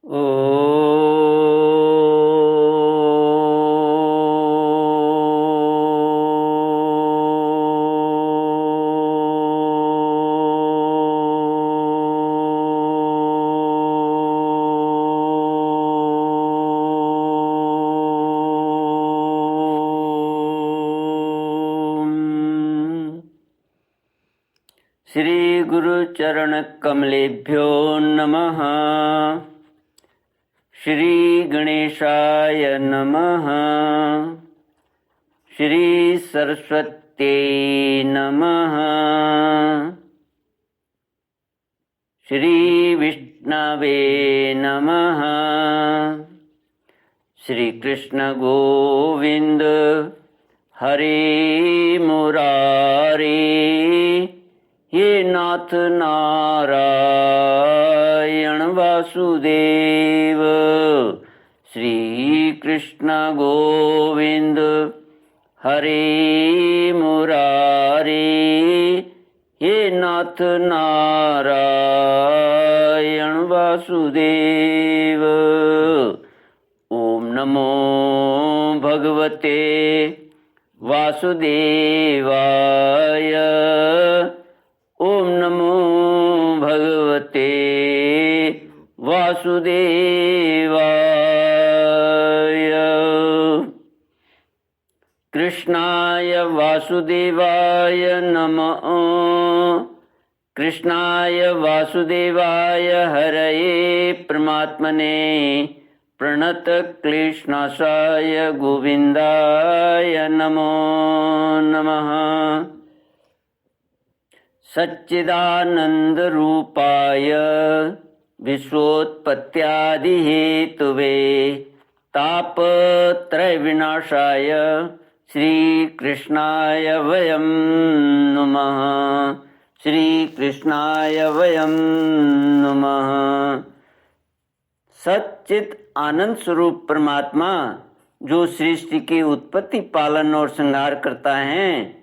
श्री गुरुचरण कमलेभ्यो नमः। श्री गणेशाय नमः। श्री सरस्वत्यै नमः। श्री विष्णवे नमः। श्री कृष्ण गोविंद हरे मुरारी, हे नाथ नारायण वासुदेव। श्री कृष्ण गोविंद हरे मुरारी, हे नाथ नारायण वासुदेव। ओम नमो भगवते वासुदेवाय। ओम नमो भगवते वासुदेवाय। कृष्णाय वासुदेवाय नमः। कृष्णाय वासुदेवाय हरये परमात्मने प्रणत क्लेशनाशाय गोविंदाय नमो नमः। सच्चिदानंद रूपाय विश्वोत्पत्त्यादिहेतुवे तापत्रय विनाशाय श्री कृष्णाय वयं नमः। श्री कृष्णाय वयं नमः। सच्चित आनंद स्वरूप परमात्मा जो सृष्टि की उत्पत्ति, पालन और संहार करता है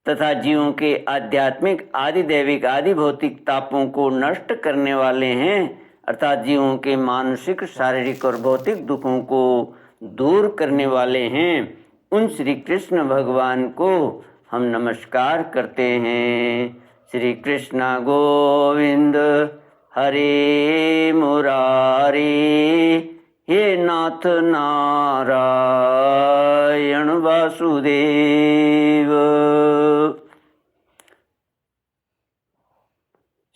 तथा जीवों के आध्यात्मिक, आदि दैविक, आदि भौतिक तापों को नष्ट करने वाले हैं, अर्थात जीवों के मानसिक, शारीरिक और भौतिक दुखों को दूर करने वाले हैं, उन श्री कृष्ण भगवान को हम नमस्कार करते हैं। श्री कृष्ण गोविंद हरे मुरारी, हे नाथ नारायण वासुदेव।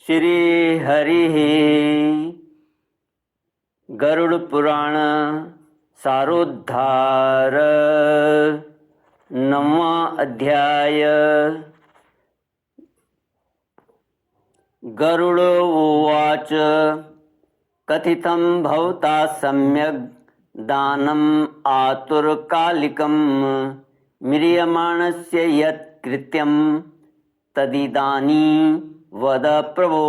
श्री हरि गरुड़ पुराण सारोद्धार 9वां अध्याय। गरुड़ उवाच कथितं भवता सम्यग् दानम् आतुरकालिकं म्रियमाणस्य यत् कृत्यं तदिदानीं वद प्रभो।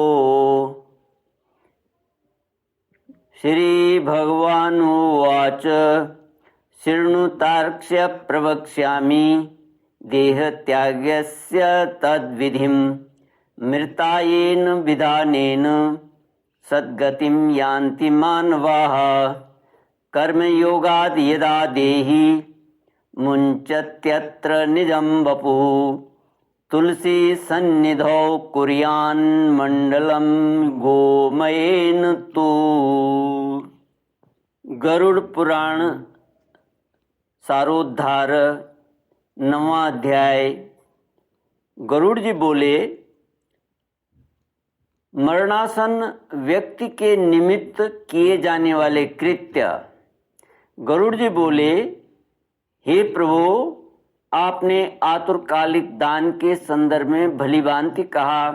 श्री भगवानुवाच शृणुतार्क्ष्य प्रवक्ष्यामि देहत्यागस्य तद्विधिं मृतायेन विधानेन सद्गतिं यान्ति मानवाः। कर्मयोगाद् यदा देहि मुञ्चत्यत्र निजं वपुः तुलसी सन्निधौ कुर्यान्मण्डलं गोमयेन तु। गरुड़ पुराण सारोद्धार 9वां अध्याय। गरुड़ जी बोले, मरणासन व्यक्ति के निमित्त किए जाने वाले कृत्य। गरुड़ जी बोले, हे प्रभु, आपने आतुरकालिक दान के संदर्भ में भली भांति कहा।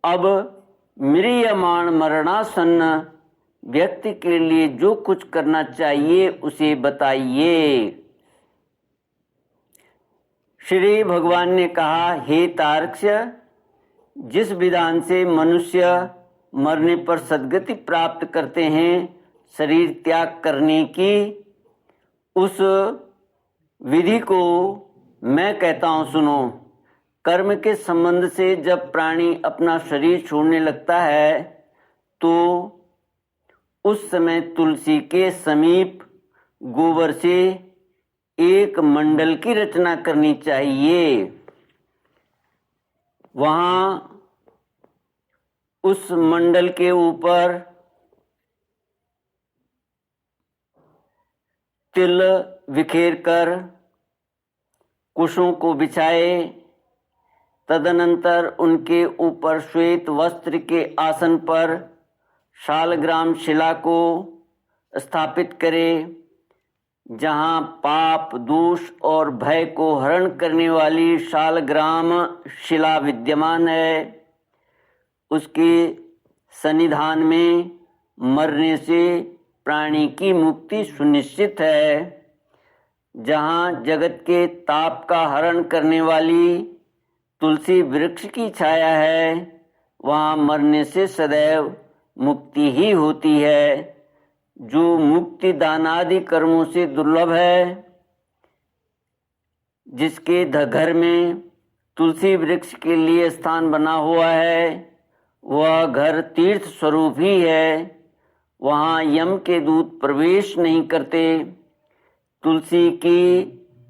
अब म्रियमाण मरणासन्न व्यक्ति के लिए जो कुछ करना चाहिए उसे बताइए। श्री भगवान ने कहा, हे तार्क्ष्य, जिस विधान से मनुष्य मरने पर सद्गति प्राप्त करते हैं, शरीर त्याग करने की, उस विधि को मैं कहता हूँ, सुनो। कर्म के संबंध से जब प्राणी अपना शरीर छोड़ने लगता है तो उस समय तुलसी के समीप गोबर से एक मंडल की रचना करनी चाहिए। वहां उस मंडल के ऊपर तिल बिखेर कर कुशों को बिछाए, तदनंतर उनके ऊपर श्वेत वस्त्र के आसन पर शालग्राम शिला को स्थापित करे। जहाँ पाप, दोष और भय को हरण करने वाली शालग्राम शिला विद्यमान है, उसके सन्निधान में मरने से प्राणी की मुक्ति सुनिश्चित है। जहाँ जगत के ताप का हरण करने वाली तुलसी वृक्ष की छाया है, वहाँ मरने से सदैव मुक्ति ही होती है। जो मुक्ति दानादि कर्मों से दुर्लभ है, जिसके घर में तुलसी वृक्ष के लिए स्थान बना हुआ है, वह घर तीर्थ स्वरूप ही है। वहाँ यम के दूत प्रवेश नहीं करते। तुलसी की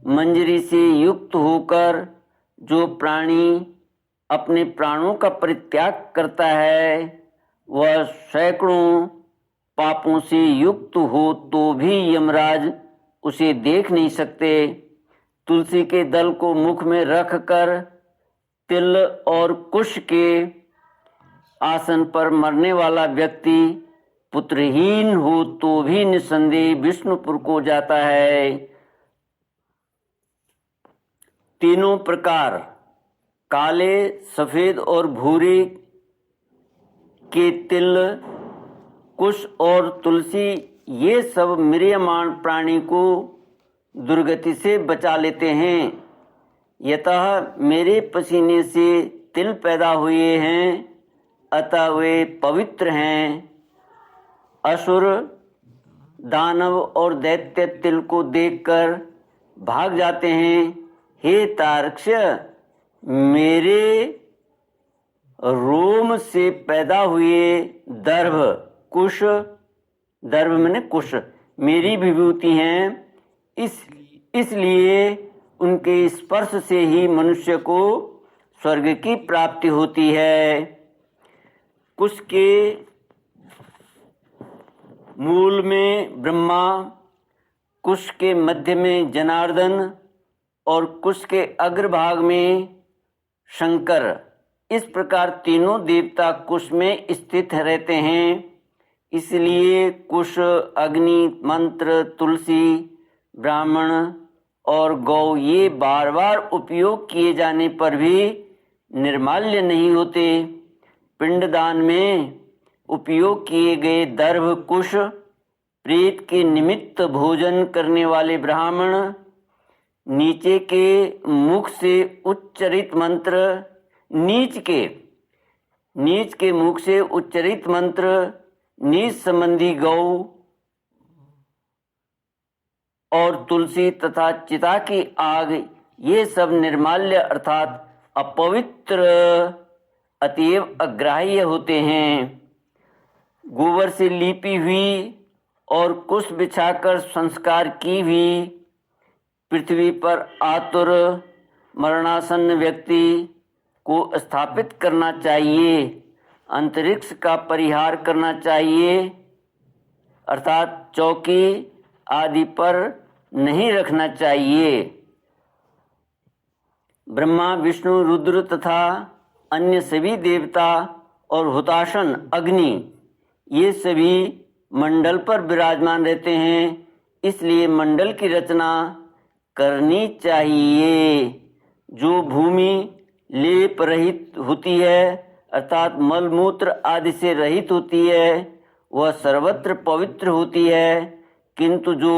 मंजरी से युक्त होकर जो प्राणी अपने प्राणों का परित्याग करता है, वह सैकड़ों पापों से युक्त हो तो भी यमराज उसे देख नहीं सकते। तुलसी के दल को मुख में रखकर तिल और कुश के आसन पर मरने वाला व्यक्ति पुत्रहीन हो तो भी निसंदेह विष्णुपुर को जाता है। तीनों प्रकार काले, सफेद और भूरे के तिल, कुश और तुलसी, ये सब म्रियमाण प्राणी को दुर्गति से बचा लेते हैं। यतः मेरे पसीने से तिल पैदा हुए हैं, अतः वे पवित्र हैं। असुर, दानव और दैत्य तिल को देखकर भाग जाते हैं। हे तारक्ष, मेरे रोम से पैदा हुए दर्भ, कुश, दर्भ मैंने कुश, मेरी विभूति हैं। इसलिए उनके स्पर्श से ही मनुष्य को स्वर्ग की प्राप्ति होती है। कुश के मूल में ब्रह्मा, कुश के मध्य में जनार्दन और कुश के अग्रभाग में शंकर, इस प्रकार तीनों देवता कुश में स्थित रहते हैं। इसलिए कुश, अग्नि, मंत्र, तुलसी, ब्राह्मण और गौ ये बार बार उपयोग किए जाने पर भी निर्माल्य नहीं होते। पिंडदान में उपयोग किए गए दर्भ, कुश, प्रेत के निमित्त भोजन करने वाले ब्राह्मण, नीचे के मुख से उच्चरित मंत्र, नीच के मुख से उच्चरित मंत्र, नीच संबंधी गौ और तुलसी तथा चिता की आग, ये सब निर्माल्य अर्थात अपवित्र, अतएव अग्राह्य होते हैं। गोबर से लीपी हुई और कुश बिछाकर संस्कार की हुई पृथ्वी पर आतुर मरणासन्न व्यक्ति को स्थापित करना चाहिए। अंतरिक्ष का परिहार करना चाहिए, अर्थात चौकी आदि पर नहीं रखना चाहिए। ब्रह्मा, विष्णु, रुद्र तथा अन्य सभी देवता और हुताशन अग्नि, ये सभी मंडल पर विराजमान रहते हैं। इसलिए मंडल की रचना करनी चाहिए। जो भूमि लेप रहित होती है, अर्थात मलमूत्र आदि से रहित होती है, वह सर्वत्र पवित्र होती है। किंतु जो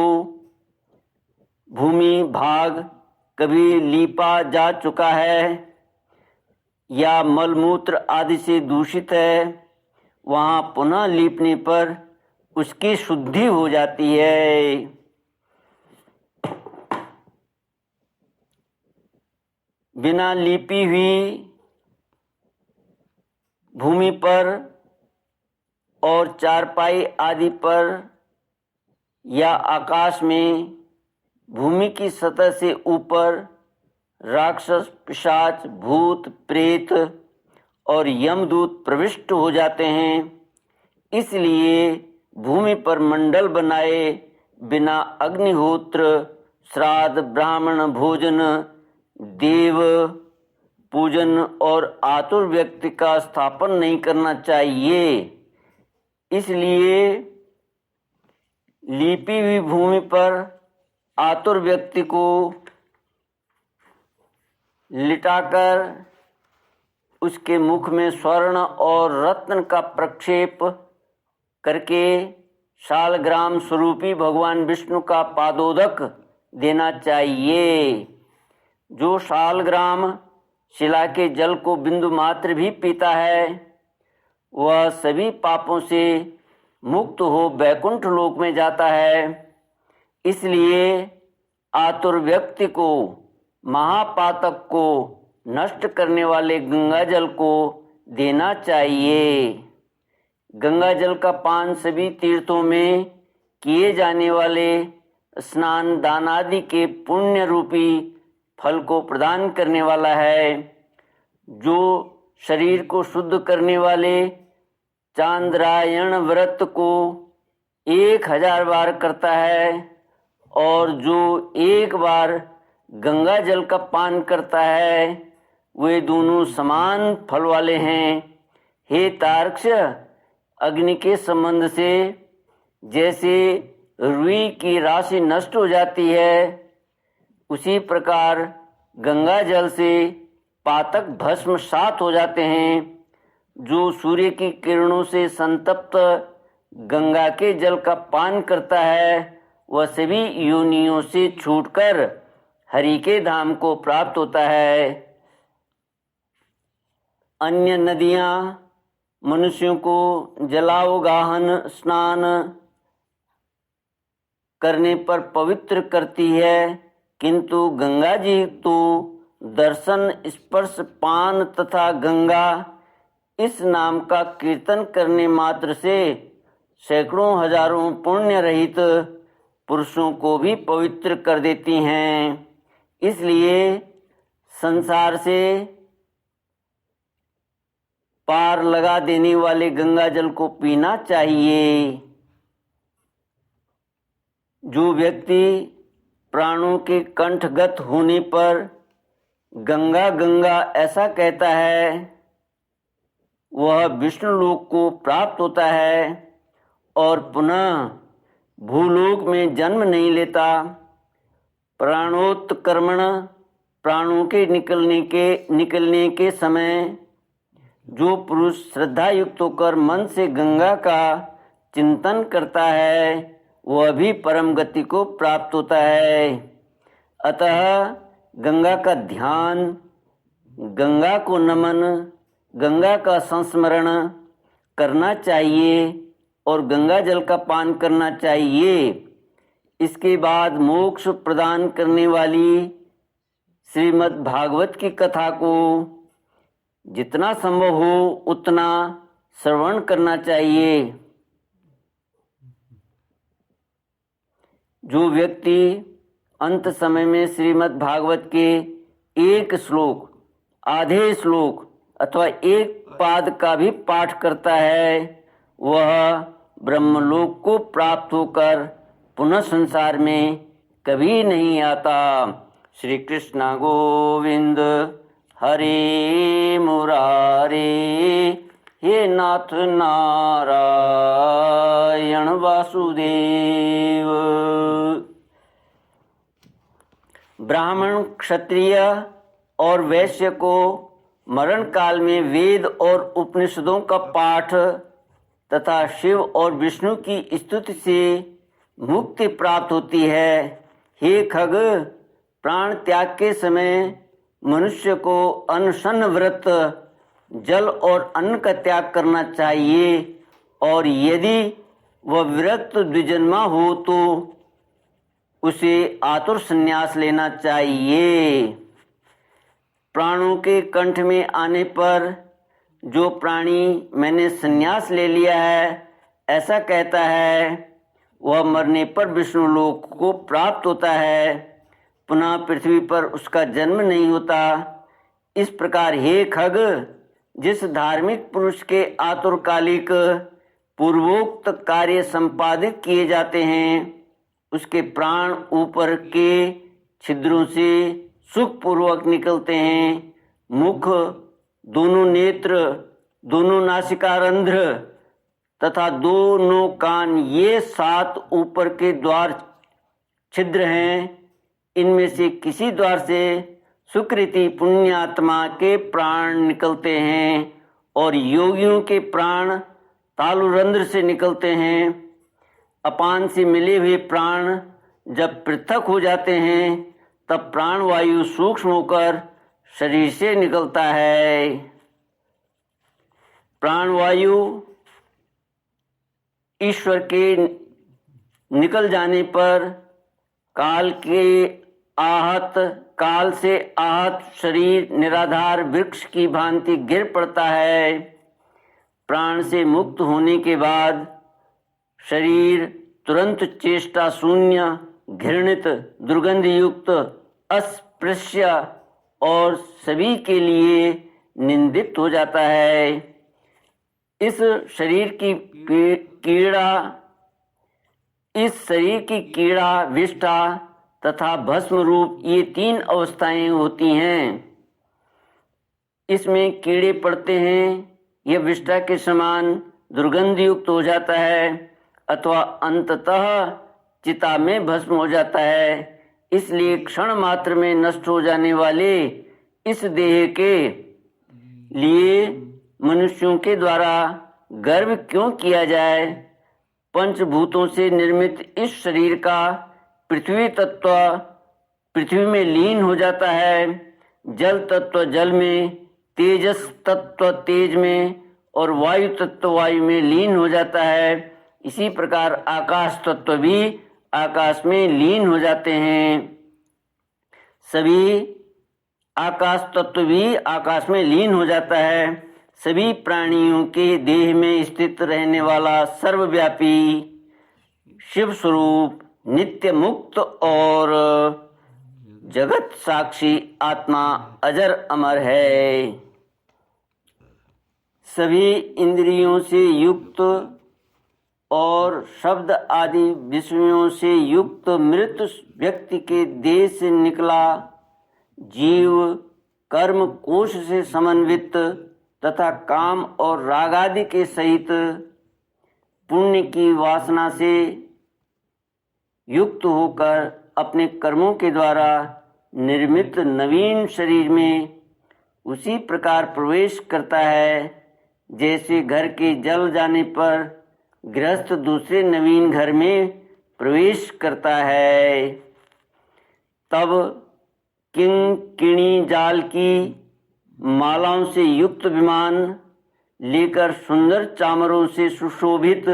भूमि भाग कभी लीपा जा चुका है या मलमूत्र आदि से दूषित है, वहाँ पुनः लीपने पर उसकी शुद्धि हो जाती है। बिना लीपी हुई भूमि पर और चारपाई आदि पर या आकाश में भूमि की सतह से ऊपर राक्षस, पिशाच, भूत, प्रेत और यमदूत प्रविष्ट हो जाते हैं। इसलिए भूमि पर मंडल बनाए बिना अग्निहोत्र, श्राद्ध, ब्राह्मण भोजन, देव पूजन और आतुर व्यक्ति का स्थापन नहीं करना चाहिए। इसलिए लीपी हुई भूमि पर आतुर व्यक्ति को लिटाकर उसके मुख में स्वर्ण और रत्न का प्रक्षेप करके शालग्राम स्वरूपी भगवान विष्णु का पादोदक देना चाहिए। जो शालग्राम शिला के जल को बिंदु मात्र भी पीता है वह सभी पापों से मुक्त हो वैकुंठ लोक में जाता है। इसलिए आतुर व्यक्ति को, महापातक को नष्ट करने वाले गंगा जल को देना चाहिए। गंगा जल का पान सभी तीर्थों में किए जाने वाले स्नान दान आदि के पुण्य रूपी फल को प्रदान करने वाला है। जो शरीर को शुद्ध करने वाले चांद्रायण व्रत को 1000 बार करता है और जो एक बार गंगा जल का पान करता है वे दोनों समान फल वाले हैं। हे तार्क्ष, अग्नि के संबंध से जैसे रुई की राशि नष्ट हो जाती है उसी प्रकार गंगा जल से पातक भस्म सात हो जाते हैं। जो सूर्य की किरणों से संतप्त गंगा के जल का पान करता है वह सभी योनियों से छूटकर हरि के धाम को प्राप्त होता है। अन्य नदियाँ मनुष्यों को जलावगाहन स्नान करने पर पवित्र करती है, किंतु गंगा जी तो दर्शन, स्पर्श, पान तथा गंगा इस नाम का कीर्तन करने मात्र से सैकड़ों हजारों पुण्य रहित पुरुषों को भी पवित्र कर देती हैं। इसलिए संसार से पार लगा देने वाले गंगा जल को पीना चाहिए। जो व्यक्ति प्राणों के कंठगत होने पर गंगा गंगा ऐसा कहता है वह विष्णु लोक को प्राप्त होता है और पुनः भूलोक में जन्म नहीं लेता। प्राणोत्क्रमण, प्राणों के निकलने के समय जो पुरुष श्रद्धा युक्त होकर मन से गंगा का चिंतन करता है वह भी परम गति को प्राप्त होता है। अतः गंगा का ध्यान, गंगा को नमन, गंगा का संस्मरण करना चाहिए और गंगा जल का पान करना चाहिए। इसके बाद मोक्ष प्रदान करने वाली श्रीमद् भागवत की कथा को जितना संभव हो उतना श्रवण करना चाहिए। जो व्यक्ति अंत समय में श्रीमद् भागवत के एक श्लोक, आधे श्लोक अथवा एक पाद का भी पाठ करता है वह ब्रह्मलोक को प्राप्त होकर पुनः संसार में कभी नहीं आता। श्री कृष्ण गोविंद हरे मुरारे, हे नाथ नारायण वासुदेव। ब्राह्मण, क्षत्रिय और वैश्य को मरण काल में वेद और उपनिषदों का पाठ तथा शिव और विष्णु की स्तुति से मुक्ति प्राप्त होती है। हे खग, प्राण त्याग के समय मनुष्य को अनशन व्रत, जल और अन्न का त्याग करना चाहिए और यदि वह विरक्त द्विजन्मा हो तो उसे आतुर संन्यास लेना चाहिए। प्राणों के कंठ में आने पर जो प्राणी मैंने संन्यास ले लिया है ऐसा कहता है, वह मरने पर विष्णु लोक को प्राप्त होता है, पुनः पृथ्वी पर उसका जन्म नहीं होता। इस प्रकार हे खग, जिस धार्मिक पुरुष के आतुरकालिक पूर्वोक्त कार्य संपादित किए जाते हैं, उसके प्राण ऊपर के छिद्रों से सुखपूर्वक निकलते हैं। मुख, दोनों नेत्र, दोनों नासिकारंध्र तथा दोनों कान, ये 7 ऊपर के द्वार छिद्र हैं। इनमें से किसी द्वार से सुकृति पुण्यात्मा के प्राण निकलते हैं और योगियों के प्राण तालुरंध्र से निकलते हैं। अपान से मिले हुए प्राण जब पृथक हो जाते हैं, तब प्राणवायु सूक्ष्म होकर शरीर से निकलता है। प्राणवायु ईश्वर के निकल जाने पर काल से आहत शरीर निराधार वृक्ष की भांति गिर पड़ता है। प्राण से मुक्त होने के बाद शरीर तुरंत चेष्टा शून्य, घृणित, दुर्गंध युक्त, अस्पृश्य और सभी के लिए निंदित हो जाता है। इस शरीर की कीड़ा, विष्ठा तथा भस्म रूप, ये 3 अवस्थाएं होती हैं। इसमें कीड़े पड़ते हैं, यह विष्ठा के समान दुर्गंध युक्त हो जाता है अथवा अंततः चिता में भस्म हो जाता है। इसलिए क्षण मात्र में नष्ट हो जाने वाले इस देह के लिए मनुष्यों के द्वारा गर्व क्यों किया जाए। पंचभूतों से निर्मित इस शरीर का पृथ्वी तत्व पृथ्वी में लीन हो जाता है, जल तत्व जल में, तेजस तत्व तेज में और वायु तत्व वायु में लीन हो जाता है। इसी प्रकार आकाश तत्व भी आकाश में लीन हो जाते हैं। सभी आकाश तत्व भी आकाश में लीन हो जाता है। सभी प्राणियों के देह में स्थित रहने वाला सर्वव्यापी शिव स्वरूप नित्य मुक्त और जगत साक्षी आत्मा अजर अमर है। सभी इंद्रियों से युक्त और शब्द आदि विषयों से युक्त मृत व्यक्ति के देह से निकला जीव कर्म कोश से समन्वित तथा काम और राग आदि के सहित पुण्य की वासना से युक्त होकर अपने कर्मों के द्वारा निर्मित नवीन शरीर में उसी प्रकार प्रवेश करता है जैसे घर के जल जाने पर गृहस्थ दूसरे नवीन घर में प्रवेश करता है। तब किंकिणी जाल की मालाओं से युक्त विमान लेकर सुंदर चामरों से सुशोभित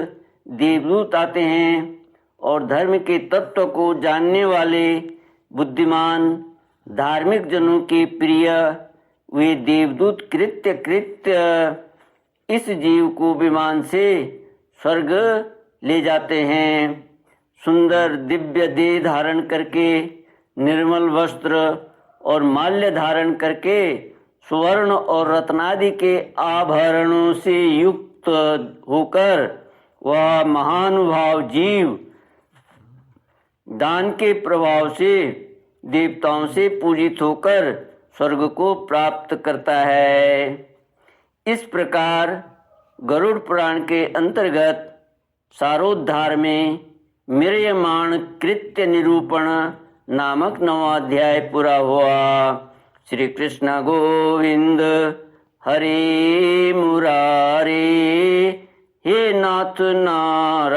देवदूत आते हैं और धर्म के तत्व को जानने वाले बुद्धिमान धार्मिक जनों के प्रिय वे देवदूत कृत्य इस जीव को विमान से स्वर्ग ले जाते हैं। सुंदर दिव्य देह धारण करके, निर्मल वस्त्र और माल्य धारण करके, स्वर्ण और रत्नादि के आभरणों से युक्त होकर वह महानुभाव जीव दान के प्रभाव से देवताओं से पूजित होकर स्वर्ग को प्राप्त करता है। इस प्रकार गरुड़ पुराण के अंतर्गत सारोद्धार में मिर्यमाण कृत्य निरूपण नामक 9वां अध्याय पूरा हुआ। श्री कृष्ण गोविंद हरे मुरारे, हे नाथ नारायण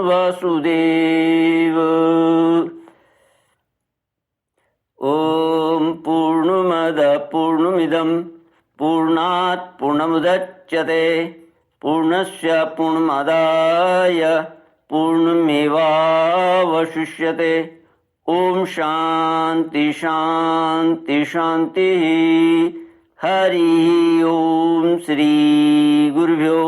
वासुदेव। ओम पूर्णमद पूर्णमिदं पूर्णात् पूर्णमुदच्यते पूर्णस्य पूर्णमादाय पूर्णमेवावशिष्यते। ओम शांति शांति शांति। हरि ओम। श्री गुरुभ्यो